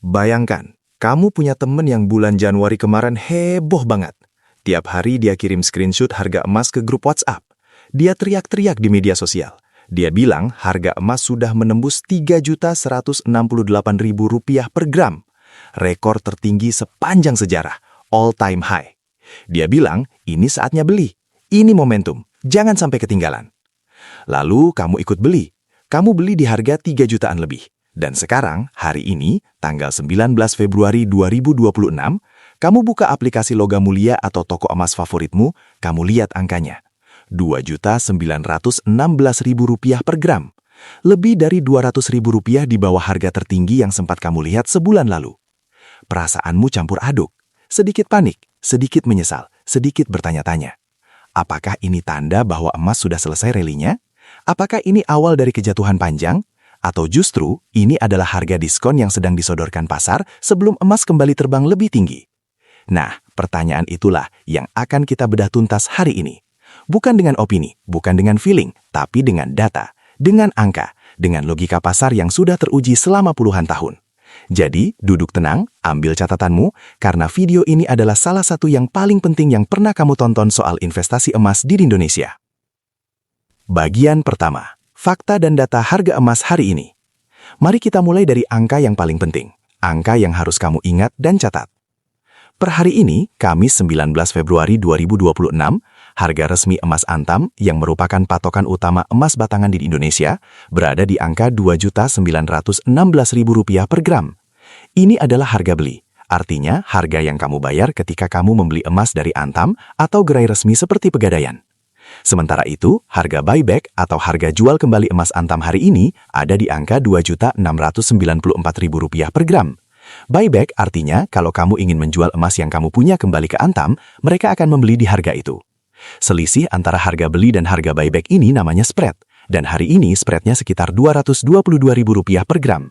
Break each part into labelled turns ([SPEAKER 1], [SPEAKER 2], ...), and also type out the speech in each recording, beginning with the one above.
[SPEAKER 1] Bayangkan, kamu punya temen yang bulan Januari kemarin heboh banget. Tiap hari dia kirim screenshot harga emas ke grup WhatsApp. Dia teriak-teriak di media sosial. Dia bilang harga emas sudah menembus Rp3.168.000 per gram. Rekor tertinggi sepanjang sejarah, all time high. Dia bilang, ini saatnya beli. Ini momentum, jangan sampai ketinggalan. Lalu kamu ikut beli. Kamu beli di harga 3 jutaan lebih. Dan sekarang, hari ini, tanggal 19 Februari 2026, kamu buka aplikasi Logam Mulia atau toko emas favoritmu, kamu lihat angkanya. Rp2.916.000 per gram. Lebih dari Rp200.000 di bawah harga tertinggi yang sempat kamu lihat sebulan lalu. Perasaanmu campur aduk. Sedikit panik, sedikit menyesal, sedikit bertanya-tanya. Apakah ini tanda bahwa emas sudah selesai ralinya? Apakah ini awal dari kejatuhan panjang? Atau justru ini adalah harga diskon yang sedang disodorkan pasar sebelum emas kembali terbang lebih tinggi? Nah, pertanyaan itulah yang akan kita bedah tuntas hari ini. Bukan dengan opini, bukan dengan feeling, tapi dengan data, dengan angka, dengan logika pasar yang sudah teruji selama puluhan tahun. Jadi, duduk tenang, ambil catatanmu, karena video ini adalah salah satu yang paling penting yang pernah kamu tonton soal investasi emas di Indonesia. Bagian pertama, fakta dan data harga emas hari ini. Mari kita mulai dari angka yang paling penting, angka yang harus kamu ingat dan catat. Per hari ini, Kamis 19 Februari 2026, harga resmi emas Antam yang merupakan patokan utama emas batangan di Indonesia berada di angka Rp2.916.000 per gram. Ini adalah harga beli, artinya harga yang kamu bayar ketika kamu membeli emas dari Antam atau gerai resmi seperti Pegadaian. Sementara itu, harga buyback atau harga jual kembali emas Antam hari ini ada di angka Rp2.694.000 per gram. Buyback artinya kalau kamu ingin menjual emas yang kamu punya kembali ke Antam, mereka akan membeli di harga itu. Selisih antara harga beli dan harga buyback ini namanya spread, dan hari ini spreadnya sekitar Rp222.000 per gram.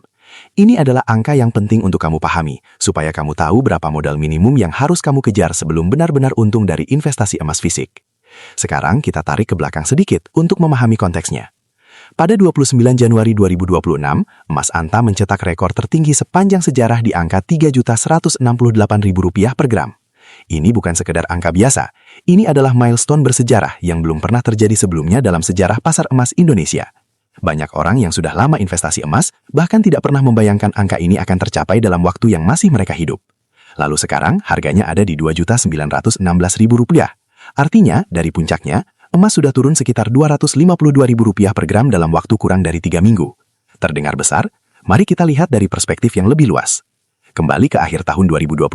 [SPEAKER 1] Ini adalah angka yang penting untuk kamu pahami, supaya kamu tahu berapa modal minimum yang harus kamu kejar sebelum benar-benar untung dari investasi emas fisik. Sekarang kita tarik ke belakang sedikit untuk memahami konteksnya. Pada 29 Januari 2026, emas Antam mencetak rekor tertinggi sepanjang sejarah di angka Rp3.168.000 per gram. Ini bukan sekedar angka biasa, ini adalah milestone bersejarah yang belum pernah terjadi sebelumnya dalam sejarah pasar emas Indonesia. Banyak orang yang sudah lama investasi emas bahkan tidak pernah membayangkan angka ini akan tercapai dalam waktu yang masih mereka hidup. Lalu sekarang harganya ada di Rp2.916.000. Artinya, dari puncaknya, emas sudah turun sekitar Rp252.000 per gram dalam waktu kurang dari 3 minggu. Terdengar besar? Mari kita lihat dari perspektif yang lebih luas. Kembali ke akhir tahun 2025,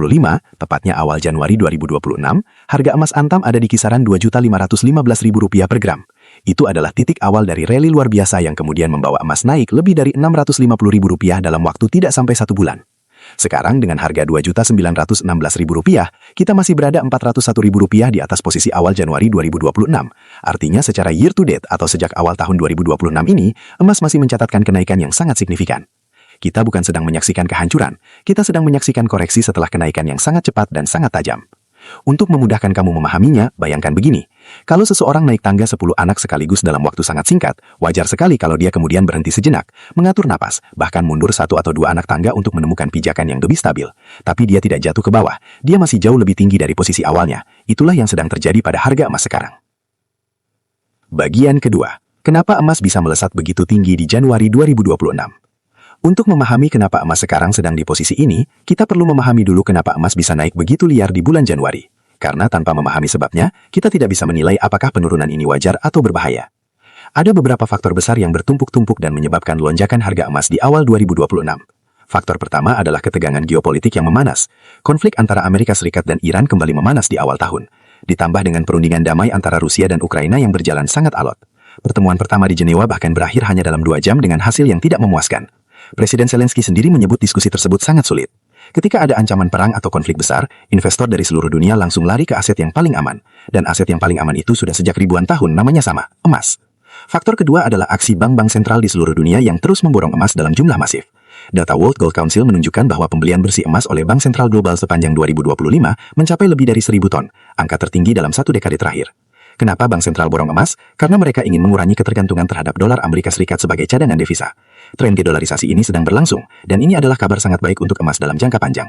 [SPEAKER 1] tepatnya awal Januari 2026, harga emas Antam ada di kisaran Rp2.515.000 per gram. Itu adalah titik awal dari rally luar biasa yang kemudian membawa emas naik lebih dari Rp650.000 dalam waktu tidak sampai 1 bulan. Sekarang dengan harga Rp2.916.000, kita masih berada Rp401.000 di atas posisi awal Januari 2026. Artinya secara year to date atau sejak awal tahun 2026 ini, emas masih mencatatkan kenaikan yang sangat signifikan. Kita bukan sedang menyaksikan kehancuran, kita sedang menyaksikan koreksi setelah kenaikan yang sangat cepat dan sangat tajam. Untuk memudahkan kamu memahaminya, bayangkan begini. Kalau seseorang naik tangga 10 anak sekaligus dalam waktu sangat singkat, wajar sekali kalau dia kemudian berhenti sejenak, mengatur napas, bahkan mundur 1 atau 2 anak tangga untuk menemukan pijakan yang lebih stabil. Tapi dia tidak jatuh ke bawah, dia masih jauh lebih tinggi dari posisi awalnya. Itulah yang sedang terjadi pada harga emas sekarang. Bagian kedua, kenapa emas bisa melesat begitu tinggi di Januari 2026? Untuk memahami kenapa emas sekarang sedang di posisi ini, kita perlu memahami dulu kenapa emas bisa naik begitu liar di bulan Januari. Karena tanpa memahami sebabnya, kita tidak bisa menilai apakah penurunan ini wajar atau berbahaya. Ada beberapa faktor besar yang bertumpuk-tumpuk dan menyebabkan lonjakan harga emas di awal 2026. Faktor pertama adalah ketegangan geopolitik yang memanas. Konflik antara Amerika Serikat dan Iran kembali memanas di awal tahun. Ditambah dengan perundingan damai antara Rusia dan Ukraina yang berjalan sangat alot. Pertemuan pertama di Jenewa bahkan berakhir hanya dalam 2 jam dengan hasil yang tidak memuaskan. Presiden Zelensky sendiri menyebut diskusi tersebut sangat sulit. Ketika ada ancaman perang atau konflik besar, investor dari seluruh dunia langsung lari ke aset yang paling aman. Dan aset yang paling aman itu sudah sejak ribuan tahun namanya sama, emas. Faktor kedua adalah aksi bank-bank sentral di seluruh dunia yang terus memborong emas dalam jumlah masif. Data World Gold Council menunjukkan bahwa pembelian bersih emas oleh bank sentral global sepanjang 2025 mencapai lebih dari 1.000 ton, angka tertinggi dalam 1 dekade terakhir. Kenapa bank sentral borong emas? Karena mereka ingin mengurangi ketergantungan terhadap dolar Amerika Serikat sebagai cadangan devisa. Tren dedolarisasi ini sedang berlangsung, dan ini adalah kabar sangat baik untuk emas dalam jangka panjang.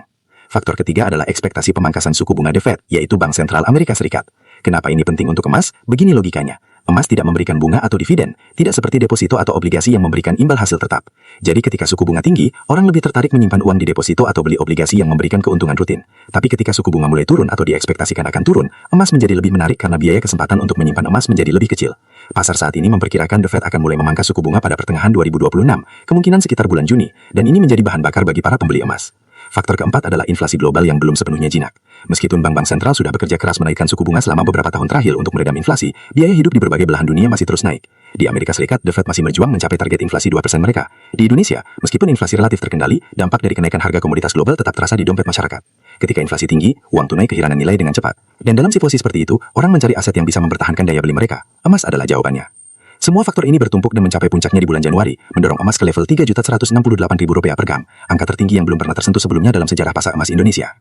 [SPEAKER 1] Faktor ketiga adalah ekspektasi pemangkasan suku bunga The Fed, yaitu Bank Sentral Amerika Serikat. Kenapa ini penting untuk emas? Begini logikanya. Emas tidak memberikan bunga atau dividen, tidak seperti deposito atau obligasi yang memberikan imbal hasil tetap. Jadi ketika suku bunga tinggi, orang lebih tertarik menyimpan uang di deposito atau beli obligasi yang memberikan keuntungan rutin. Tapi ketika suku bunga mulai turun atau diekspektasikan akan turun, emas menjadi lebih menarik karena biaya kesempatan untuk menyimpan emas menjadi lebih kecil. Pasar saat ini memperkirakan The Fed akan mulai memangkas suku bunga pada pertengahan 2026, kemungkinan sekitar bulan Juni, dan ini menjadi bahan bakar bagi para pembeli emas. Faktor keempat adalah inflasi global yang belum sepenuhnya jinak. Meskipun bank-bank sentral sudah bekerja keras menaikkan suku bunga selama beberapa tahun terakhir untuk meredam inflasi, biaya hidup di berbagai belahan dunia masih terus naik. Di Amerika Serikat, The Fed masih berjuang mencapai target inflasi 2% mereka. Di Indonesia, meskipun inflasi relatif terkendali, dampak dari kenaikan harga komoditas global tetap terasa di dompet masyarakat. Ketika inflasi tinggi, uang tunai kehilangan nilai dengan cepat. Dan dalam situasi seperti itu, orang mencari aset yang bisa mempertahankan daya beli mereka. Emas adalah jawabannya. Semua faktor ini bertumpuk dan mencapai puncaknya di bulan Januari, mendorong emas ke level Rp3.168.000 per gram, angka tertinggi yang belum pernah tersentuh sebelumnya dalam sejarah pasar emas Indonesia.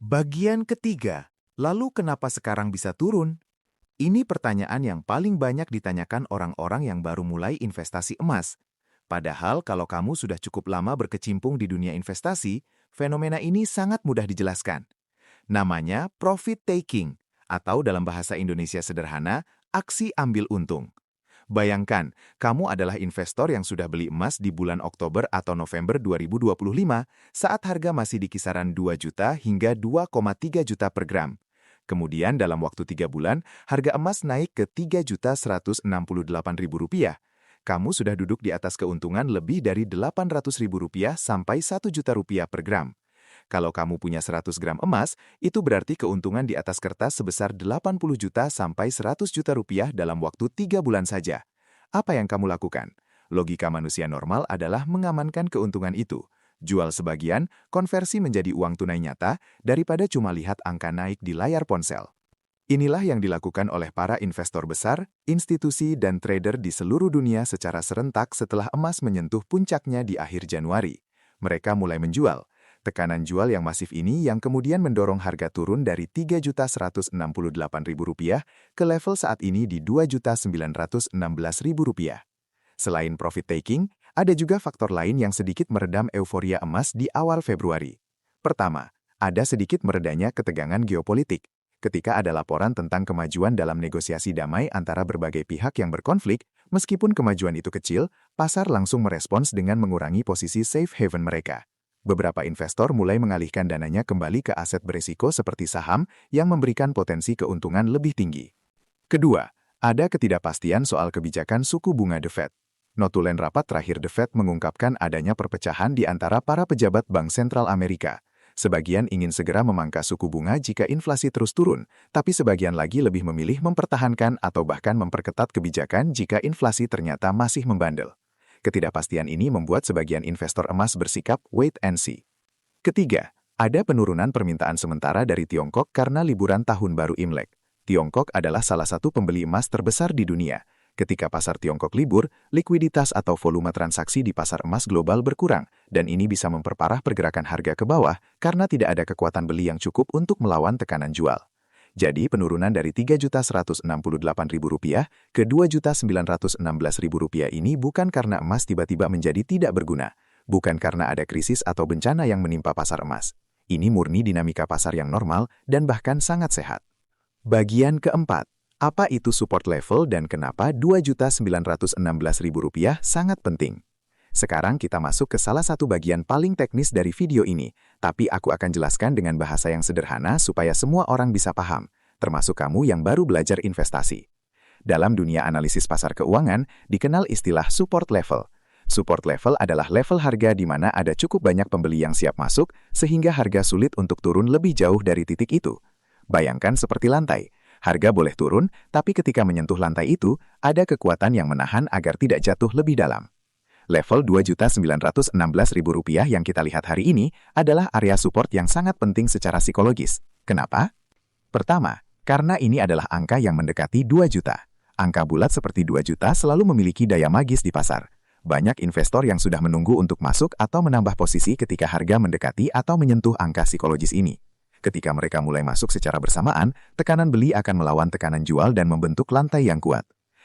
[SPEAKER 2] Bagian ketiga, lalu kenapa sekarang bisa turun? Ini pertanyaan yang paling banyak ditanyakan orang-orang yang baru mulai investasi emas. Padahal kalau kamu sudah cukup lama berkecimpung di dunia investasi, fenomena ini sangat mudah dijelaskan. Namanya profit taking, atau dalam bahasa Indonesia sederhana, aksi ambil untung. Bayangkan, kamu adalah investor yang sudah beli emas di bulan Oktober atau November 2025 saat harga masih di kisaran 2 juta hingga 2,3 juta per gram. Kemudian dalam waktu 3 bulan, harga emas naik ke Rp3.168.000. Kamu sudah duduk di atas keuntungan lebih dari Rp800.000 sampai Rp1.000.000 per gram. Kalau kamu punya 100 gram emas, itu berarti keuntungan di atas kertas sebesar 80 juta sampai 100 juta rupiah dalam waktu 3 bulan saja. Apa yang kamu lakukan? Logika manusia normal adalah mengamankan keuntungan itu. Jual sebagian, konversi menjadi uang tunai nyata, daripada cuma lihat angka naik di layar ponsel. Inilah yang dilakukan oleh para investor besar, institusi, dan trader di seluruh dunia secara serentak setelah emas menyentuh puncaknya di akhir Januari. Mereka mulai menjual. Tekanan jual yang masif ini yang kemudian mendorong harga turun dari Rp3.168.000 ke level saat ini di Rp2.916.000. Selain profit taking, ada juga faktor lain yang sedikit meredam euforia emas di awal Februari. Pertama, ada sedikit meredanya ketegangan geopolitik. Ketika ada laporan tentang kemajuan dalam negosiasi damai antara berbagai pihak yang berkonflik, meskipun kemajuan itu kecil, pasar langsung merespons dengan mengurangi posisi safe haven mereka. Beberapa investor mulai mengalihkan dananya kembali ke aset berisiko seperti saham yang memberikan potensi keuntungan lebih tinggi. Kedua, ada ketidakpastian soal kebijakan suku bunga The Fed. Notulen rapat terakhir The Fed mengungkapkan adanya perpecahan di antara para pejabat Bank Sentral Amerika. Sebagian ingin segera memangkas suku bunga jika inflasi terus turun, tapi sebagian lagi lebih memilih mempertahankan atau bahkan memperketat kebijakan jika inflasi ternyata masih membandel. Ketidakpastian ini membuat sebagian investor emas bersikap wait and see. Ketiga, ada penurunan permintaan sementara dari Tiongkok karena liburan tahun baru Imlek. Tiongkok adalah salah satu pembeli emas terbesar di dunia. Ketika pasar Tiongkok libur, likuiditas atau volume transaksi di pasar emas global berkurang, dan ini bisa memperparah pergerakan harga ke bawah karena tidak ada kekuatan beli yang cukup untuk melawan tekanan jual. Jadi penurunan dari Rp3.168.000 ke Rp2.916.000 ini bukan karena emas tiba-tiba menjadi tidak berguna, bukan karena ada krisis atau bencana yang menimpa pasar emas. Ini murni dinamika pasar yang normal dan bahkan sangat sehat. Bagian keempat, apa itu support level dan kenapa Rp2.916.000 sangat penting? Sekarang kita masuk ke salah satu bagian paling teknis dari video ini, tapi aku akan jelaskan dengan bahasa yang sederhana supaya semua orang bisa paham, termasuk kamu yang baru belajar investasi. Dalam dunia analisis pasar keuangan, dikenal istilah support level. Support level adalah level harga di mana ada cukup banyak pembeli yang siap masuk, sehingga harga sulit untuk turun lebih jauh dari titik itu. Bayangkan seperti lantai. Harga boleh turun, tapi ketika menyentuh lantai itu, ada kekuatan yang menahan agar tidak jatuh lebih dalam. Level Rp2.916.000 yang kita lihat hari ini adalah area support yang sangat penting secara psikologis. Kenapa? Pertama, karena ini adalah angka yang mendekati 2 juta. Angka bulat seperti 2 juta selalu memiliki daya magis di pasar. Banyak investor yang sudah menunggu untuk masuk atau menambah posisi ketika harga mendekati atau menyentuh angka psikologis ini. Ketika mereka mulai masuk secara bersamaan, tekanan beli akan melawan tekanan jual dan membentuk lantai yang kuat.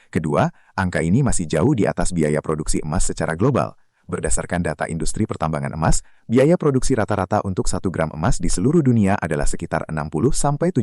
[SPEAKER 2] Kedua, angka ini masih jauh di atas biaya produksi emas secara global. Berdasarkan data industri pertambangan emas, biaya produksi rata-rata untuk 1 gram emas di seluruh dunia adalah sekitar 60-70%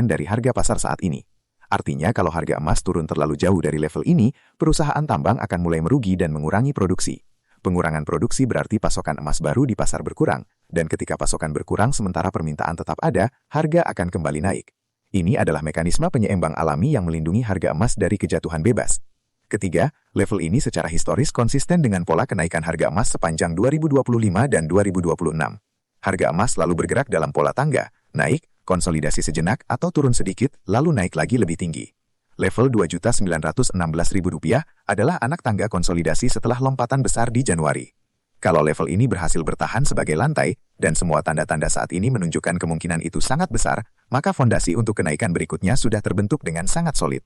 [SPEAKER 2] dari harga pasar saat ini. Artinya kalau harga emas turun terlalu jauh dari level ini, perusahaan tambang akan mulai merugi dan mengurangi produksi. Pengurangan produksi berarti pasokan emas baru di pasar berkurang, dan ketika pasokan berkurang sementara permintaan tetap ada, harga akan kembali naik. Ini adalah mekanisme penyeimbang alami yang melindungi harga emas dari kejatuhan bebas. Ketiga, level ini secara historis konsisten dengan pola kenaikan harga emas sepanjang 2025 dan 2026. Harga emas selalu bergerak dalam pola tangga, naik, konsolidasi sejenak atau turun sedikit, lalu naik lagi lebih tinggi. Level Rp2.916.000 adalah anak tangga konsolidasi setelah lompatan besar di Januari. Kalau level ini berhasil bertahan sebagai lantai, dan semua tanda-tanda saat ini menunjukkan kemungkinan itu sangat besar, maka fondasi untuk kenaikan berikutnya sudah terbentuk dengan sangat solid.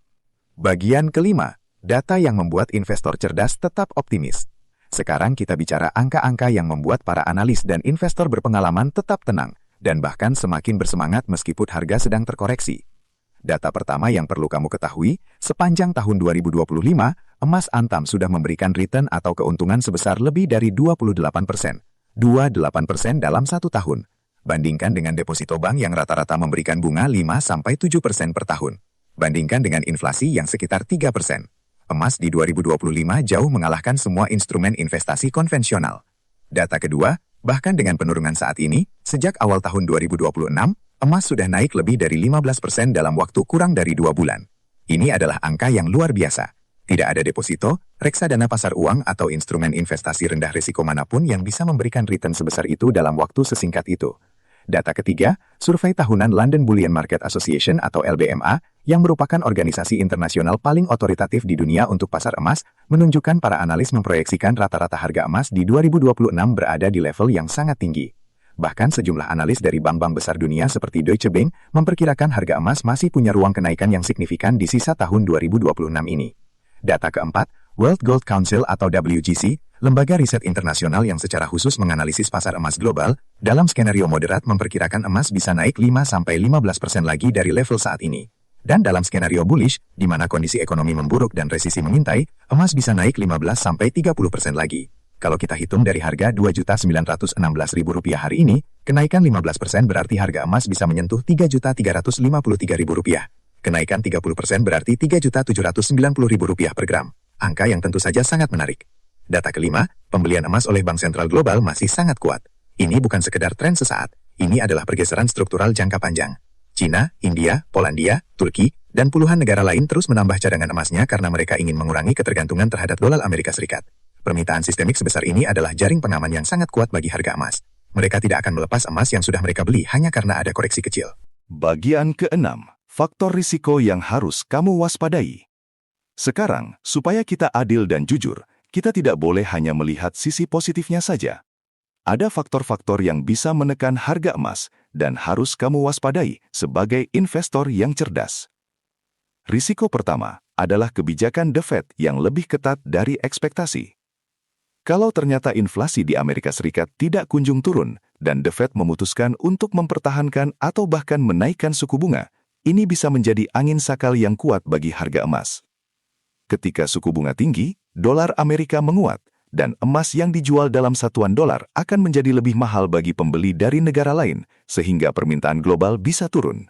[SPEAKER 2] Bagian kelima, data yang membuat investor cerdas tetap optimis. Sekarang kita bicara angka-angka yang membuat para analis dan investor berpengalaman tetap tenang, dan bahkan semakin bersemangat meskipun harga sedang terkoreksi. Data pertama yang perlu kamu ketahui, sepanjang tahun 2025, emas Antam sudah memberikan return atau keuntungan sebesar lebih dari 28%. 28% dalam 1 tahun. Bandingkan dengan deposito bank yang rata-rata memberikan bunga 5-7% per tahun. Bandingkan dengan inflasi yang sekitar 3%. Emas di 2025 jauh mengalahkan semua instrumen investasi konvensional. Data kedua, bahkan dengan penurunan saat ini, sejak awal tahun 2026, emas sudah naik lebih dari 15% dalam waktu kurang dari 2 bulan. Ini adalah angka yang luar biasa. Tidak ada deposito, reksadana pasar uang atau instrumen investasi rendah risiko manapun yang bisa memberikan return sebesar itu dalam waktu sesingkat itu. Data ketiga, survei tahunan London Bullion Market Association atau LBMA, yang merupakan organisasi internasional paling otoritatif di dunia untuk pasar emas, menunjukkan para analis memproyeksikan rata-rata harga emas di 2026 berada di level yang sangat tinggi. Bahkan sejumlah analis dari bank-bank besar dunia seperti Deutsche Bank memperkirakan harga emas masih punya ruang kenaikan yang signifikan di sisa tahun 2026 ini. Data keempat, World Gold Council atau WGC, lembaga riset internasional yang secara khusus menganalisis pasar emas global, dalam skenario moderat memperkirakan emas bisa naik 5-15% lagi dari level saat ini. Dan dalam skenario bullish, di mana kondisi ekonomi memburuk dan resesi mengintai, emas bisa naik 15-30% lagi. Kalau kita hitung dari harga Rp2.916.000 hari ini, kenaikan 15% berarti harga emas bisa menyentuh Rp3.353.000. Kenaikan 30% berarti Rp3.790.000 per gram. Angka yang tentu saja sangat menarik. Data kelima, pembelian emas oleh Bank Sentral Global masih sangat kuat. Ini bukan sekedar tren sesaat, ini adalah pergeseran struktural jangka panjang. Cina, India, Polandia, Turki, dan puluhan negara lain terus menambah cadangan emasnya karena mereka ingin mengurangi ketergantungan terhadap dolar Amerika Serikat. Permintaan sistemik sebesar ini adalah jaring pengaman yang sangat kuat bagi harga emas. Mereka tidak akan melepas emas yang sudah mereka beli hanya karena ada koreksi kecil.
[SPEAKER 3] Bagian keenam, faktor risiko yang harus kamu waspadai. Sekarang, supaya kita adil dan jujur, kita tidak boleh hanya melihat sisi positifnya saja. Ada faktor-faktor yang bisa menekan harga emas dan harus kamu waspadai sebagai investor yang cerdas. Risiko pertama adalah kebijakan The Fed yang lebih ketat dari ekspektasi. Kalau ternyata inflasi di Amerika Serikat tidak kunjung turun dan The Fed memutuskan untuk mempertahankan atau bahkan menaikkan suku bunga, ini bisa menjadi angin sakal yang kuat bagi harga emas. Ketika suku bunga tinggi, dolar Amerika menguat, dan emas yang dijual dalam satuan dolar akan menjadi lebih mahal bagi pembeli dari negara lain, sehingga permintaan global bisa turun.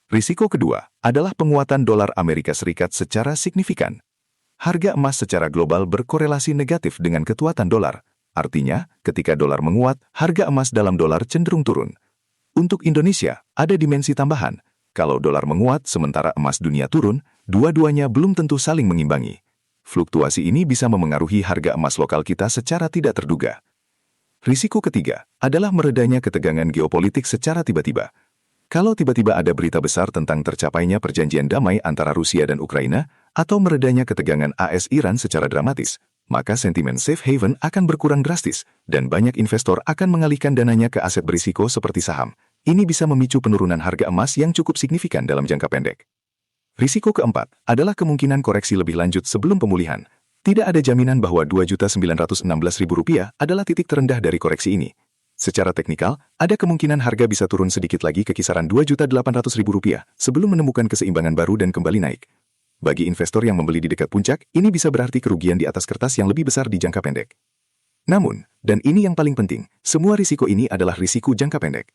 [SPEAKER 3] Risiko kedua adalah penguatan dolar Amerika Serikat secara signifikan. Harga emas secara global berkorelasi negatif dengan kekuatan dolar. Artinya, ketika dolar menguat, harga emas dalam dolar cenderung turun. Untuk Indonesia, ada dimensi tambahan. Kalau dolar menguat sementara emas dunia turun, dua-duanya belum tentu saling mengimbangi. Fluktuasi ini bisa memengaruhi harga emas lokal kita secara tidak terduga. Risiko ketiga adalah meredanya ketegangan geopolitik secara tiba-tiba. Kalau tiba-tiba ada berita besar tentang tercapainya perjanjian damai antara Rusia dan Ukraina, atau meredanya ketegangan AS-Iran secara dramatis, maka sentimen safe haven akan berkurang drastis, dan banyak investor akan mengalihkan dananya ke aset berisiko seperti saham. Ini bisa memicu penurunan harga emas yang cukup signifikan dalam jangka pendek. Risiko keempat adalah kemungkinan koreksi lebih lanjut sebelum pemulihan. Tidak ada jaminan bahwa Rp2.916.000 adalah titik terendah dari koreksi ini. Secara teknikal, ada kemungkinan harga bisa turun sedikit lagi ke kisaran Rp2.800.000 sebelum menemukan keseimbangan baru dan kembali naik. Bagi investor yang membeli di dekat puncak, ini bisa berarti kerugian di atas kertas yang lebih besar di jangka pendek. Namun, dan ini yang paling penting, semua risiko ini adalah risiko jangka pendek.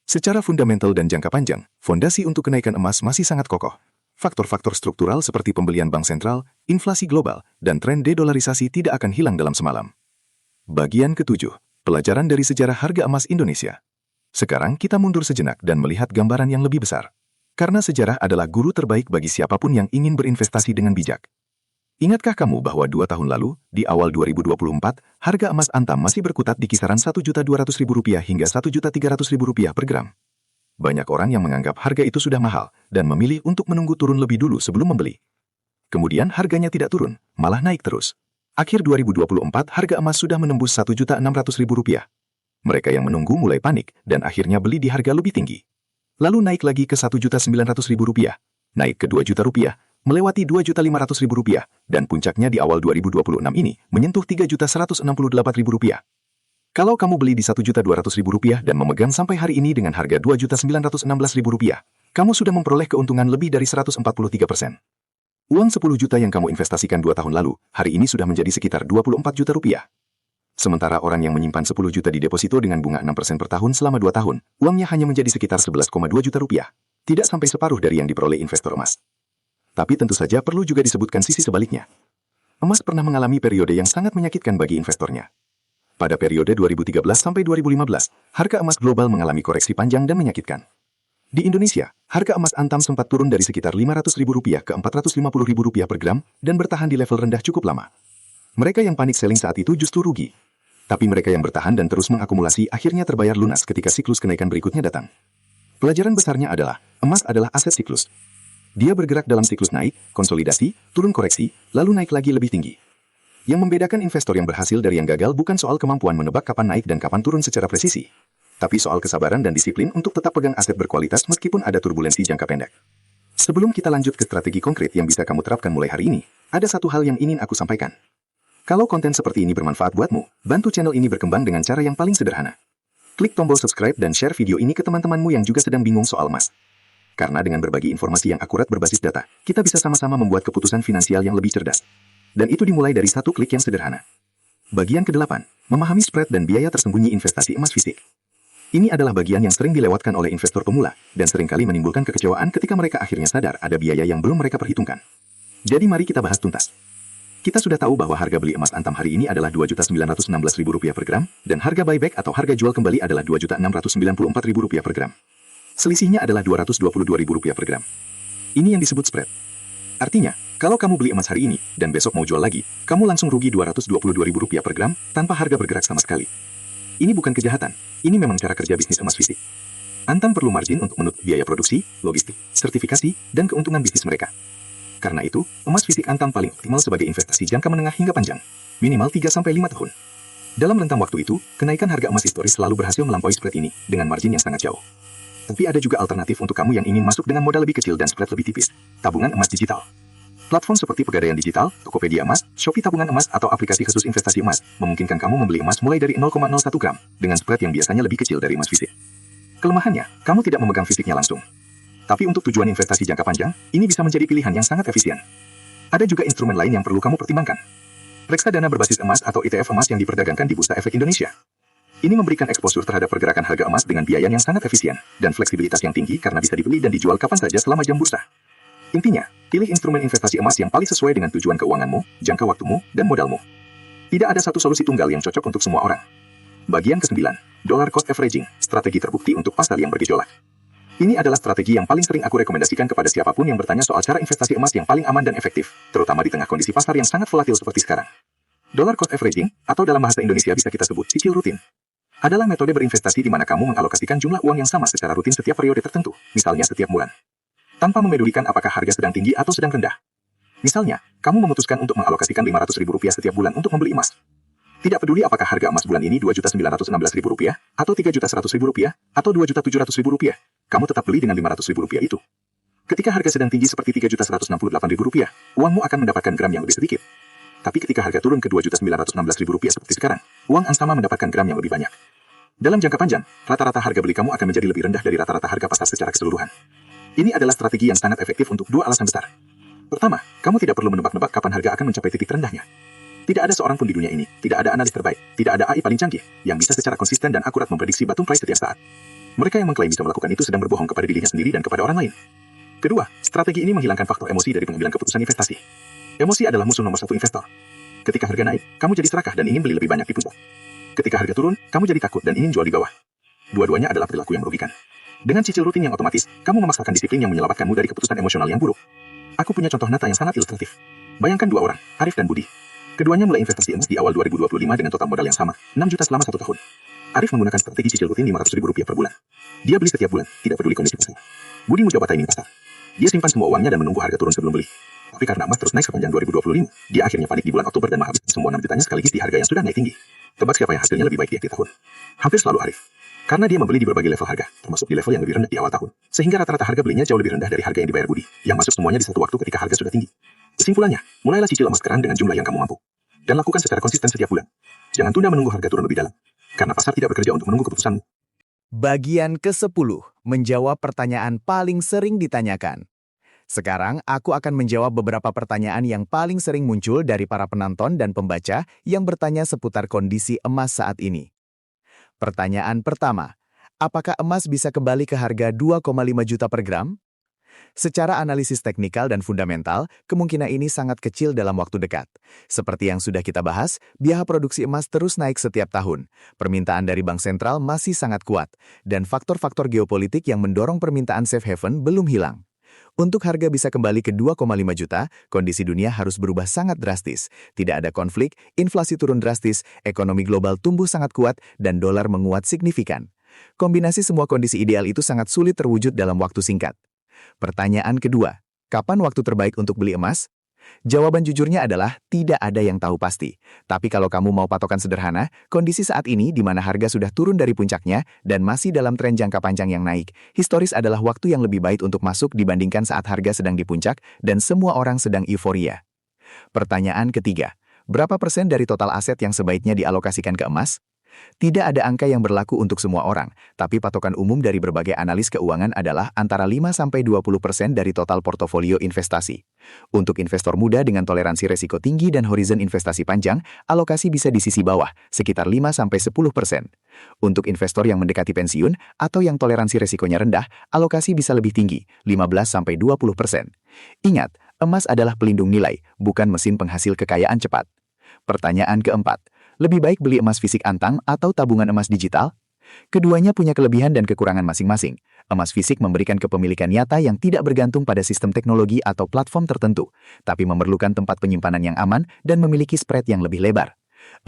[SPEAKER 3] Secara fundamental dan jangka panjang, fondasi untuk kenaikan emas masih sangat kokoh. Faktor-faktor struktural seperti pembelian bank sentral, inflasi global, dan tren dedolarisasi tidak akan hilang dalam semalam. Bagian ketujuh, pelajaran dari sejarah harga emas Indonesia. Sekarang kita mundur sejenak dan melihat gambaran yang lebih besar. Karena sejarah adalah guru terbaik bagi siapapun yang ingin berinvestasi dengan bijak. Ingatkah kamu bahwa 2 tahun lalu, di awal 2024, harga emas Antam masih berkutat di kisaran Rp1.200.000 hingga Rp1.300.000 per gram? Banyak orang yang menganggap harga itu sudah mahal dan memilih untuk menunggu turun lebih dulu sebelum membeli. Kemudian harganya tidak turun, malah naik terus. Akhir 2024, harga emas sudah menembus Rp1.600.000. Mereka yang menunggu mulai panik dan akhirnya beli di harga lebih tinggi. Lalu naik lagi ke Rp1.900.000, naik ke Rp2.000.000, melewati Rp2.500.000, dan puncaknya di awal 2026 ini menyentuh Rp3.168.000. Kalau kamu beli di Rp1.200.000 dan memegang sampai hari ini dengan harga Rp2.916.000, kamu sudah memperoleh keuntungan lebih dari 143%. Uang 10 juta yang kamu investasikan 2 tahun lalu, hari ini sudah menjadi sekitar Rp24 juta. Sementara orang yang menyimpan 10 juta di deposito dengan bunga 6% per tahun selama 2 tahun, uangnya hanya menjadi sekitar Rp11,2 juta. Tidak sampai separuh dari yang diperoleh investor emas. Tapi tentu saja perlu juga disebutkan sisi sebaliknya. Emas pernah mengalami periode yang sangat menyakitkan bagi investornya. Pada periode 2013 sampai 2015, harga emas global mengalami koreksi panjang dan menyakitkan. Di Indonesia, harga emas Antam sempat turun dari sekitar Rp500.000 ke Rp450.000 per gram dan bertahan di level rendah cukup lama. Mereka yang panik selling saat itu justru rugi. Tapi mereka yang bertahan dan terus mengakumulasi akhirnya terbayar lunas ketika siklus kenaikan berikutnya datang. Pelajaran besarnya adalah, emas adalah aset siklus. Dia bergerak dalam siklus naik, konsolidasi, turun koreksi, lalu naik lagi lebih tinggi. Yang membedakan investor yang berhasil dari yang gagal bukan soal kemampuan menebak kapan naik dan kapan turun secara presisi, tapi soal kesabaran dan disiplin untuk tetap pegang aset berkualitas meskipun ada turbulensi jangka pendek. Sebelum kita lanjut ke strategi konkret yang bisa kamu terapkan mulai hari ini, ada satu hal yang ingin aku sampaikan. Kalau konten seperti ini bermanfaat buatmu, bantu channel ini berkembang dengan cara yang paling sederhana. Klik tombol subscribe dan share video ini ke teman-temanmu yang juga sedang bingung soal emas. Karena dengan berbagi informasi yang akurat berbasis data, kita bisa sama-sama membuat keputusan finansial yang lebih cerdas. Dan itu dimulai dari satu klik yang sederhana. Bagian ke-8, memahami spread dan biaya tersembunyi investasi emas fisik. Ini adalah bagian yang sering dilewatkan oleh investor pemula, dan seringkali menimbulkan kekecewaan ketika mereka akhirnya sadar ada biaya yang belum mereka perhitungkan. Jadi mari kita bahas tuntas. Kita sudah tahu bahwa harga beli emas Antam hari ini adalah Rp2.916.000 per gram, dan harga buyback atau harga jual kembali adalah Rp2.694.000 per gram. Selisihnya adalah Rp222.000 per gram. Ini yang disebut spread. Artinya, kalau kamu beli emas hari ini, dan besok mau jual lagi, kamu langsung rugi Rp222.000 per gram, tanpa harga bergerak sama sekali. Ini bukan kejahatan, ini memang cara kerja bisnis emas fisik. Antam perlu margin untuk menutup biaya produksi, logistik, sertifikasi, dan keuntungan bisnis mereka. Karena itu, emas fisik Antam paling optimal sebagai investasi jangka menengah hingga panjang, minimal 3-5 tahun. Dalam rentang waktu itu, kenaikan harga emas historis selalu berhasil melampaui spread ini, dengan margin yang sangat jauh. Tapi ada juga alternatif untuk kamu yang ingin masuk dengan modal lebih kecil dan spread lebih tipis, tabungan emas digital. Platform seperti Pegadaian Digital, Tokopedia Emas, Shopee Tabungan Emas, atau aplikasi khusus investasi emas, memungkinkan kamu membeli emas mulai dari 0,01 gram, dengan spread yang biasanya lebih kecil dari emas fisik. Kelemahannya, kamu tidak memegang fisiknya langsung. Tapi untuk tujuan investasi jangka panjang, ini bisa menjadi pilihan yang sangat efisien. Ada juga instrumen lain yang perlu kamu pertimbangkan. Reksadana berbasis emas atau ETF emas yang diperdagangkan di Bursa Efek Indonesia. Ini memberikan eksposur terhadap pergerakan harga emas dengan biaya yang sangat efisien, dan fleksibilitas yang tinggi karena bisa dibeli dan dijual kapan saja selama jam bursa. Intinya, pilih instrumen investasi emas yang paling sesuai dengan tujuan keuanganmu, jangka waktumu, dan modalmu. Tidak ada satu solusi tunggal yang cocok untuk semua orang. Bagian ke-9, dollar cost averaging, strategi terbukti untuk pasar yang bergejolak. Ini adalah strategi yang paling sering aku rekomendasikan kepada siapapun yang bertanya soal cara investasi emas yang paling aman dan efektif, terutama di tengah kondisi pasar yang sangat volatil seperti sekarang. Dollar cost averaging, atau dalam bahasa Indonesia bisa kita sebut cicil rutin, adalah metode berinvestasi di mana kamu mengalokasikan jumlah uang yang sama secara rutin setiap periode tertentu, misalnya setiap bulan, tanpa memedulikan apakah harga sedang tinggi atau sedang rendah. Misalnya, kamu memutuskan untuk mengalokasikan Rp500.000 setiap bulan untuk membeli emas. Tidak peduli apakah harga emas bulan ini Rp2.916.000, atau Rp3.100.000, atau Rp2.700.000, kamu tetap beli dengan Rp500.000 itu. Ketika harga sedang tinggi seperti Rp3.168.000, uangmu akan mendapatkan gram yang lebih sedikit. Tapi ketika harga turun ke Rp2.916.000 seperti sekarang, uang Ansama mendapatkan gram yang lebih banyak. Dalam jangka panjang, rata-rata harga beli kamu akan menjadi lebih rendah dari rata-rata harga pasar secara keseluruhan. Ini adalah strategi yang sangat efektif untuk dua alasan besar.
[SPEAKER 4] Pertama, kamu tidak perlu menebak-nebak kapan harga akan mencapai titik terendahnya. Tidak ada seorang pun di dunia ini, tidak ada analis terbaik, tidak ada AI paling canggih, yang bisa secara konsisten dan akurat memprediksi bottom price setiap saat. Mereka yang mengklaim bisa melakukan itu sedang berbohong kepada dirinya sendiri dan kepada orang lain. Kedua, strategi ini menghilangkan faktor emosi dari pengambilan keputusan investasi. Emosi adalah musuh nomor satu investor. Ketika harga naik, kamu jadi serakah dan ingin beli lebih banyak di puncak. Ketika harga turun, kamu jadi takut dan ingin jual di bawah. Dua-duanya adalah perilaku yang merugikan. Dengan cicil rutin yang otomatis, kamu memaksakan disiplin yang menyelamatkanmu dari keputusan emosional yang buruk. Aku punya contoh nyata yang sangat ilustratif. Bayangkan dua orang, Arif dan Budi. Keduanya mulai investasi emas di awal 2025 dengan total modal yang sama, 6 juta selama 1 tahun. Arif menggunakan strategi cicil rutin Rp500.000 per bulan. Dia beli setiap bulan, tidak peduli kondisi pasar. Budi mencoba timing pasar. Dia simpan semua uangnya dan menunggu harga turun sebelum beli. Tapi karena emas terus naik sepanjang 2025, dia akhirnya panik di bulan Oktober dan menghabiskan semua 6 jutanya sekaligus di harga yang sudah naik tinggi. Tebak siapa yang hasilnya lebih baik di akhir tahun? Hampir selalu Arif. Karena dia membeli di berbagai level harga, termasuk di level yang lebih rendah di awal tahun. Sehingga rata-rata harga belinya jauh lebih rendah dari harga yang dibayar Budi, yang masuk semuanya di satu waktu ketika harga sudah tinggi. Kesimpulannya, mulailah cicil emas sekarang dengan jumlah yang kamu mampu. Dan lakukan secara konsisten setiap bulan. Jangan tunda menunggu harga turun lebih dalam. Karena pasar tidak bekerja untuk menunggu keputusanmu.
[SPEAKER 2] Bagian ke-10, menjawab pertanyaan paling sering ditanyakan. Sekarang, aku akan menjawab beberapa pertanyaan yang paling sering muncul dari para penonton dan pembaca yang bertanya seputar kondisi emas saat ini. Pertanyaan pertama, apakah emas bisa kembali ke harga 2,5 juta per gram? Secara analisis teknikal dan fundamental, kemungkinan ini sangat kecil dalam waktu dekat. Seperti yang sudah kita bahas, biaya produksi emas terus naik setiap tahun. Permintaan dari bank sentral masih sangat kuat, dan faktor-faktor geopolitik yang mendorong permintaan safe haven belum hilang. Untuk harga bisa kembali ke 2,5 juta, kondisi dunia harus berubah sangat drastis. Tidak ada konflik, inflasi turun drastis, ekonomi global tumbuh sangat kuat, dan dolar menguat signifikan. Kombinasi semua kondisi ideal itu sangat sulit terwujud dalam waktu singkat. Pertanyaan kedua, kapan waktu terbaik untuk beli emas? Jawaban jujurnya adalah tidak ada yang tahu pasti. Tapi kalau kamu mau patokan sederhana, kondisi saat ini di mana harga sudah turun dari puncaknya dan masih dalam tren jangka panjang yang naik, historis adalah waktu yang lebih baik untuk masuk dibandingkan saat harga sedang di puncak dan semua orang sedang euforia. Pertanyaan ketiga, berapa persen dari total aset yang sebaiknya dialokasikan ke emas? Tidak ada angka yang berlaku untuk semua orang, tapi patokan umum dari berbagai analis keuangan adalah antara 5-20% dari total portofolio investasi. Untuk investor muda dengan toleransi resiko tinggi dan horizon investasi panjang, alokasi bisa di sisi bawah, sekitar 5-10%. Untuk investor yang mendekati pensiun atau yang toleransi resikonya rendah, alokasi bisa lebih tinggi, 15-20%. Ingat, emas adalah pelindung nilai, bukan mesin penghasil kekayaan cepat. Pertanyaan keempat, lebih baik beli emas fisik antang atau tabungan emas digital? Keduanya punya kelebihan dan kekurangan masing-masing. Emas fisik memberikan kepemilikan nyata yang tidak bergantung pada sistem teknologi atau platform tertentu, tapi memerlukan tempat penyimpanan yang aman dan memiliki spread yang lebih lebar.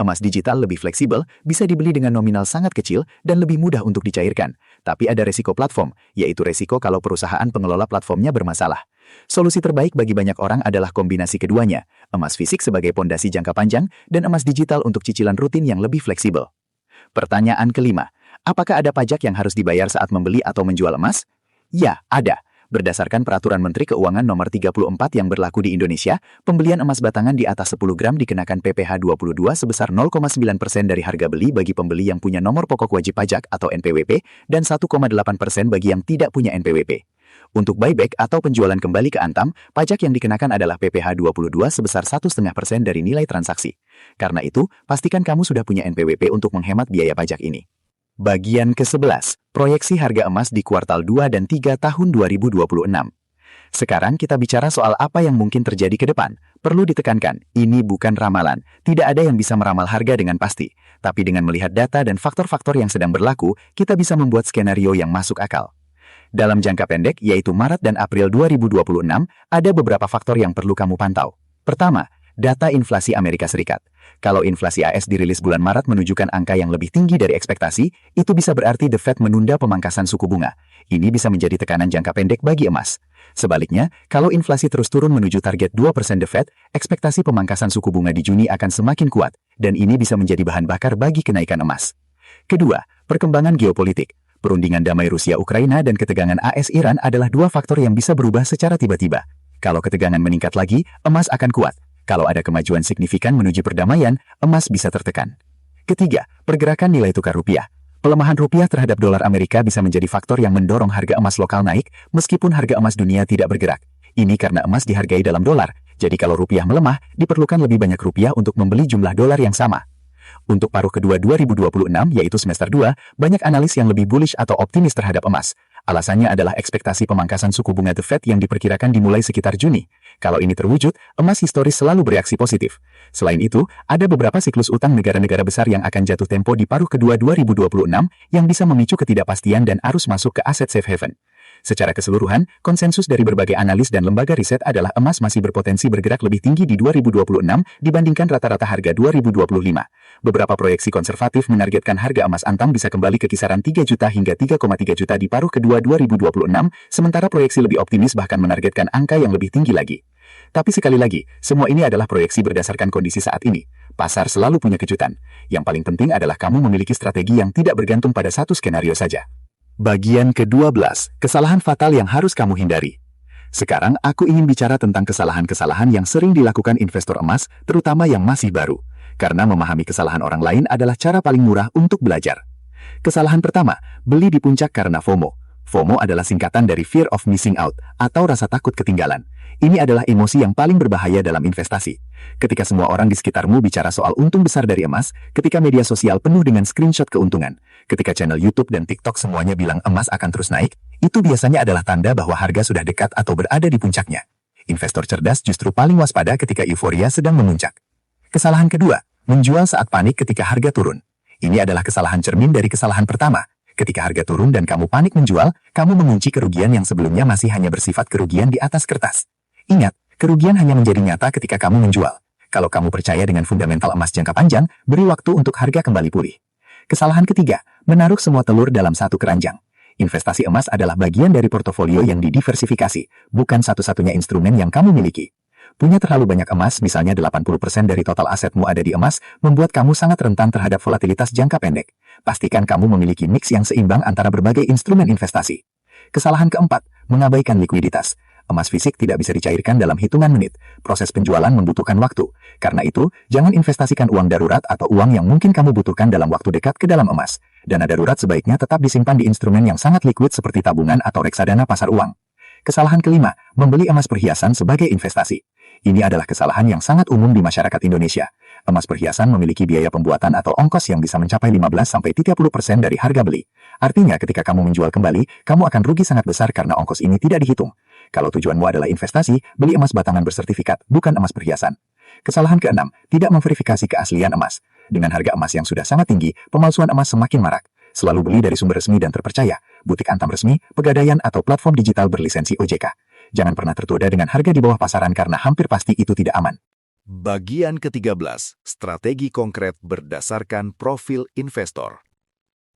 [SPEAKER 2] Emas digital lebih fleksibel, bisa dibeli dengan nominal sangat kecil dan lebih mudah untuk dicairkan. Tapi ada resiko platform, yaitu resiko kalau perusahaan pengelola platformnya bermasalah. Solusi terbaik bagi banyak orang adalah kombinasi keduanya, emas fisik sebagai pondasi jangka panjang dan emas digital untuk cicilan rutin yang lebih fleksibel. Pertanyaan kelima, apakah ada pajak yang harus dibayar saat membeli atau menjual emas? Ya, ada. Berdasarkan Peraturan Menteri Keuangan Nomor 34 yang berlaku di Indonesia, pembelian emas batangan di atas 10 gram dikenakan PPh 22 sebesar 0,9% dari harga beli bagi pembeli yang punya nomor pokok wajib pajak atau NPWP dan 1,8% bagi yang tidak punya NPWP. Untuk buyback atau penjualan kembali ke Antam, pajak yang dikenakan adalah PPh 22 sebesar 1,5% dari nilai transaksi. Karena itu, pastikan kamu sudah punya NPWP untuk menghemat biaya pajak ini. Bagian ke-11, proyeksi harga emas di kuartal 2 dan 3 tahun 2026. Sekarang kita bicara soal apa yang mungkin terjadi ke depan. Perlu ditekankan, ini bukan ramalan. Tidak ada yang bisa meramal harga dengan pasti. Tapi dengan melihat data dan faktor-faktor yang sedang berlaku, kita bisa membuat skenario yang masuk akal. Dalam jangka pendek, yaitu Maret dan April 2026, ada beberapa faktor yang perlu kamu pantau. Pertama, data inflasi Amerika Serikat. Kalau inflasi AS dirilis bulan Maret menunjukkan angka yang lebih tinggi dari ekspektasi, itu bisa berarti The Fed menunda pemangkasan suku bunga. Ini bisa menjadi tekanan jangka pendek bagi emas. Sebaliknya, kalau inflasi terus turun menuju target 2% The Fed, ekspektasi pemangkasan suku bunga di Juni akan semakin kuat, dan ini bisa menjadi bahan bakar bagi kenaikan emas. Kedua, perkembangan geopolitik. Perundingan damai Rusia-Ukraina dan ketegangan AS-Iran adalah dua faktor yang bisa berubah secara tiba-tiba. Kalau ketegangan meningkat lagi, emas akan kuat. Kalau ada kemajuan signifikan menuju perdamaian, emas bisa tertekan. Ketiga, pergerakan nilai tukar rupiah. Pelemahan rupiah terhadap dolar Amerika bisa menjadi faktor yang mendorong harga emas lokal naik, meskipun harga emas dunia tidak bergerak.
[SPEAKER 1] Ini karena emas dihargai dalam dolar, jadi kalau rupiah melemah, diperlukan lebih banyak rupiah untuk membeli jumlah dolar yang sama. Untuk paruh kedua 2026, yaitu semester 2, banyak analis yang lebih bullish atau optimis terhadap emas. Alasannya adalah ekspektasi pemangkasan suku bunga The Fed yang diperkirakan dimulai sekitar Juni. Kalau ini terwujud, emas historis selalu bereaksi positif. Selain itu, ada beberapa siklus utang negara-negara besar yang akan jatuh tempo di paruh kedua 2026 yang bisa memicu ketidakpastian dan arus masuk ke aset safe haven. Secara keseluruhan, konsensus dari berbagai analis dan lembaga riset adalah emas masih berpotensi bergerak lebih tinggi di 2026 dibandingkan rata-rata harga 2025. Beberapa proyeksi konservatif menargetkan harga emas antam bisa kembali ke kisaran 3 juta hingga 3,3 juta di paruh kedua 2026, sementara proyeksi lebih optimis bahkan menargetkan angka yang lebih tinggi lagi. Tapi sekali lagi, semua ini adalah proyeksi berdasarkan kondisi saat ini. Pasar selalu punya kejutan. Yang paling penting adalah kamu memiliki strategi yang tidak bergantung pada satu skenario saja. Bagian ke-12, kesalahan fatal yang harus kamu hindari. Sekarang aku ingin bicara tentang kesalahan-kesalahan yang sering dilakukan investor emas, terutama yang masih baru. Karena memahami kesalahan orang lain adalah cara paling murah untuk belajar. Kesalahan pertama, beli di puncak karena FOMO. FOMO adalah singkatan dari Fear of Missing Out, atau rasa takut ketinggalan. Ini adalah emosi yang paling berbahaya dalam investasi. Ketika semua orang di sekitarmu bicara soal untung besar dari emas, ketika media sosial penuh dengan screenshot keuntungan, ketika channel YouTube dan TikTok semuanya bilang emas akan terus naik, itu biasanya adalah tanda bahwa harga sudah dekat atau berada di puncaknya. Investor cerdas justru paling waspada ketika euforia sedang memuncak. Kesalahan kedua, menjual saat panik ketika harga turun. Ini adalah kesalahan cermin dari kesalahan pertama. Ketika harga turun dan kamu panik menjual, kamu mengunci kerugian yang sebelumnya masih hanya bersifat kerugian di atas kertas. Ingat, kerugian hanya menjadi nyata ketika kamu menjual. Kalau kamu percaya dengan fundamental emas jangka panjang, beri waktu untuk harga kembali pulih. Kesalahan ketiga, menaruh semua telur dalam satu keranjang. Investasi emas adalah bagian dari portofolio yang didiversifikasi, bukan satu-satunya instrumen yang kamu miliki. Punya terlalu banyak emas, misalnya 80% dari total asetmu ada di emas, membuat kamu sangat rentan terhadap volatilitas jangka pendek. Pastikan kamu memiliki mix yang seimbang antara berbagai instrumen investasi. Kesalahan keempat, mengabaikan likuiditas. Emas fisik tidak bisa dicairkan dalam hitungan menit. Proses penjualan membutuhkan waktu. Karena itu, jangan investasikan uang darurat atau uang yang mungkin kamu butuhkan dalam waktu dekat ke dalam emas. Dana darurat sebaiknya tetap disimpan di instrumen yang sangat liquid seperti tabungan atau reksadana pasar uang. Kesalahan kelima, membeli emas perhiasan sebagai investasi. Ini adalah kesalahan yang sangat umum di masyarakat Indonesia. Emas perhiasan memiliki biaya pembuatan atau ongkos yang bisa mencapai 15-30% dari harga beli. Artinya ketika kamu menjual kembali, kamu akan rugi sangat besar karena ongkos ini tidak dihitung. Kalau tujuanmu adalah investasi, beli emas batangan bersertifikat, bukan emas perhiasan. Kesalahan keenam, tidak memverifikasi keaslian emas. Dengan harga emas yang sudah sangat tinggi, pemalsuan emas semakin marak. Selalu beli dari sumber resmi dan terpercaya, butik antam resmi, pegadaian atau platform digital berlisensi OJK. Jangan pernah tergoda dengan harga di bawah pasaran karena hampir pasti itu tidak aman.
[SPEAKER 3] Bagian ke-13, strategi konkret berdasarkan profil investor.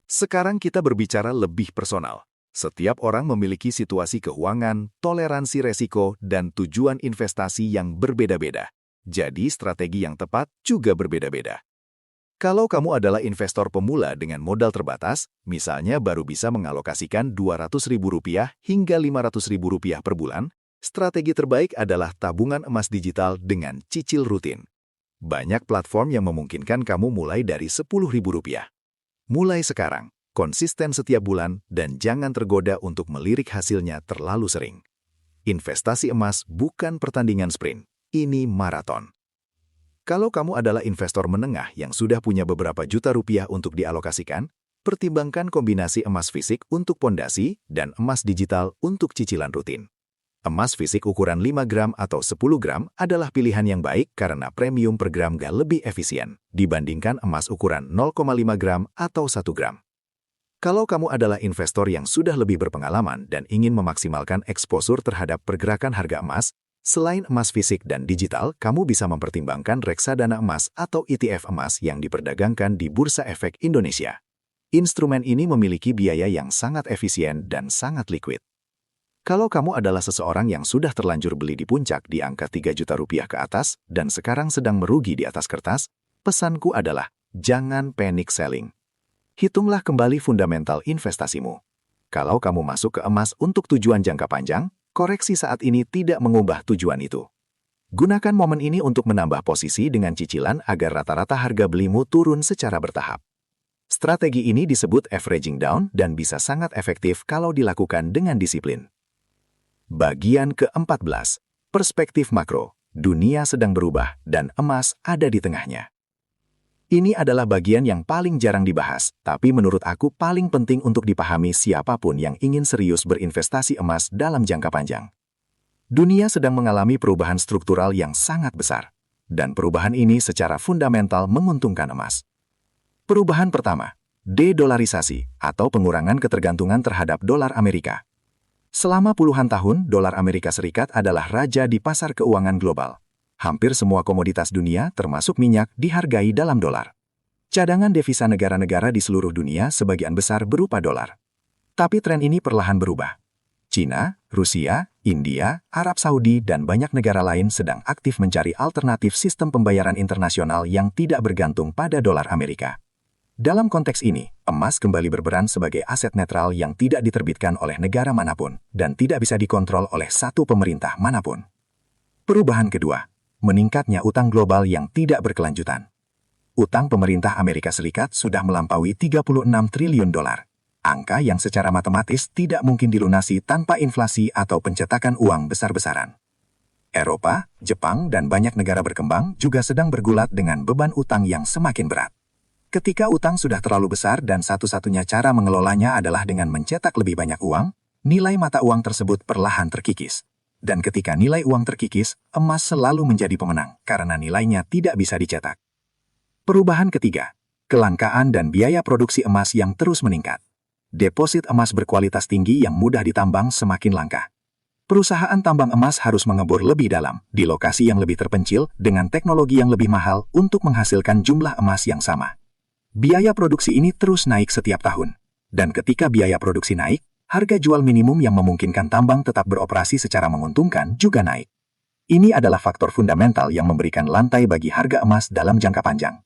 [SPEAKER 3] Sekarang kita berbicara lebih personal. Setiap orang memiliki situasi keuangan, toleransi resiko, dan tujuan investasi yang berbeda-beda. Jadi strategi yang tepat juga berbeda-beda. Kalau kamu adalah investor pemula dengan modal terbatas, misalnya baru bisa mengalokasikan Rp200.000 hingga Rp500.000 per bulan, strategi terbaik adalah tabungan emas digital dengan cicil rutin. Banyak platform yang memungkinkan kamu mulai dari Rp10.000. Mulai sekarang, konsisten setiap bulan, dan jangan tergoda untuk melirik hasilnya terlalu sering. Investasi emas bukan pertandingan sprint, ini maraton. Kalau kamu adalah investor menengah yang sudah punya beberapa juta rupiah untuk dialokasikan, pertimbangkan kombinasi emas fisik untuk pondasi dan emas digital untuk cicilan rutin. Emas fisik ukuran 5 gram atau 10 gram adalah pilihan yang baik karena premium per gram gak lebih efisien dibandingkan emas ukuran 0,5 gram atau 1 gram. Kalau kamu adalah investor yang sudah lebih berpengalaman dan ingin memaksimalkan eksposur terhadap pergerakan harga emas, selain emas fisik dan digital, kamu bisa mempertimbangkan reksadana emas atau ETF emas yang diperdagangkan di Bursa Efek Indonesia. Instrumen ini memiliki biaya yang sangat efisien dan sangat liquid. Kalau kamu adalah seseorang yang sudah terlanjur beli di puncak di angka 3 juta rupiah ke atas dan sekarang sedang merugi di atas kertas, pesanku adalah jangan panic selling. Hitunglah kembali fundamental investasimu. Kalau kamu masuk ke emas untuk tujuan jangka panjang, koreksi saat ini tidak mengubah tujuan itu. Gunakan momen ini untuk menambah posisi dengan cicilan agar rata-rata harga belimu turun secara bertahap. Strategi ini disebut averaging down dan bisa sangat efektif kalau dilakukan dengan disiplin.
[SPEAKER 2] Bagian ke-14, perspektif makro. Dunia sedang berubah dan emas ada di tengahnya. Ini adalah bagian yang paling jarang dibahas, tapi menurut aku paling penting untuk dipahami siapapun yang ingin serius berinvestasi emas dalam jangka panjang. Dunia sedang mengalami perubahan struktural yang sangat besar, dan perubahan ini secara fundamental menguntungkan emas. Perubahan pertama, de-dolarisasi atau pengurangan ketergantungan terhadap dolar Amerika. Selama puluhan tahun, dolar Amerika Serikat adalah raja di pasar keuangan global. Hampir semua komoditas dunia, termasuk minyak, dihargai dalam dolar. Cadangan devisa negara-negara di seluruh dunia sebagian besar berupa dolar. Tapi tren ini perlahan berubah. Cina, Rusia, India, Arab Saudi, dan banyak negara lain sedang aktif mencari alternatif sistem pembayaran internasional yang tidak bergantung pada dolar Amerika. Dalam konteks ini, emas kembali berperan sebagai aset netral yang tidak diterbitkan oleh negara manapun dan tidak bisa dikontrol oleh satu pemerintah manapun. Perubahan kedua, meningkatnya utang global yang tidak berkelanjutan. Utang pemerintah Amerika Serikat sudah melampaui 36 triliun dolar. Angka yang secara matematis tidak mungkin dilunasi tanpa inflasi atau pencetakan uang besar-besaran. Eropa, Jepang, dan banyak negara berkembang juga sedang bergulat dengan beban utang yang semakin berat. Ketika utang sudah terlalu besar dan satu-satunya cara mengelolanya adalah dengan mencetak lebih banyak uang, nilai mata uang tersebut perlahan terkikis. Dan ketika nilai uang terkikis, emas selalu menjadi pemenang karena nilainya tidak bisa dicetak. Perubahan ketiga, kelangkaan dan biaya produksi emas yang terus meningkat. Deposit emas berkualitas tinggi yang mudah ditambang semakin langka. Perusahaan tambang emas harus mengebor lebih dalam, di lokasi yang lebih terpencil, dengan teknologi yang lebih mahal untuk menghasilkan jumlah emas yang sama. Biaya produksi ini terus naik setiap tahun. Dan ketika biaya produksi naik, harga jual minimum yang memungkinkan tambang tetap beroperasi secara menguntungkan juga naik. Ini adalah faktor fundamental yang memberikan lantai bagi harga emas dalam jangka panjang.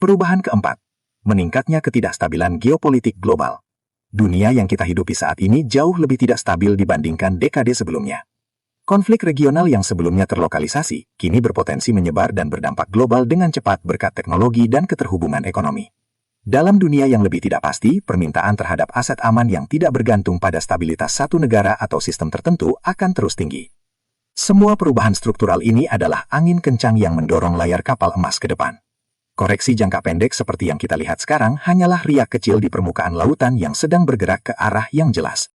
[SPEAKER 2] Perubahan keempat, meningkatnya ketidakstabilan geopolitik global. Dunia yang kita hidupi saat ini jauh lebih tidak stabil dibandingkan dekade sebelumnya. Konflik regional yang sebelumnya terlokalisasi, kini berpotensi menyebar dan berdampak global dengan cepat berkat teknologi dan keterhubungan ekonomi. Dalam dunia yang lebih tidak pasti, permintaan terhadap aset aman yang tidak bergantung pada stabilitas satu negara atau sistem tertentu akan terus tinggi. Semua perubahan struktural ini adalah angin kencang yang mendorong layar kapal emas ke depan. Koreksi jangka pendek seperti yang kita lihat sekarang hanyalah riak kecil di permukaan lautan yang sedang bergerak ke arah yang jelas.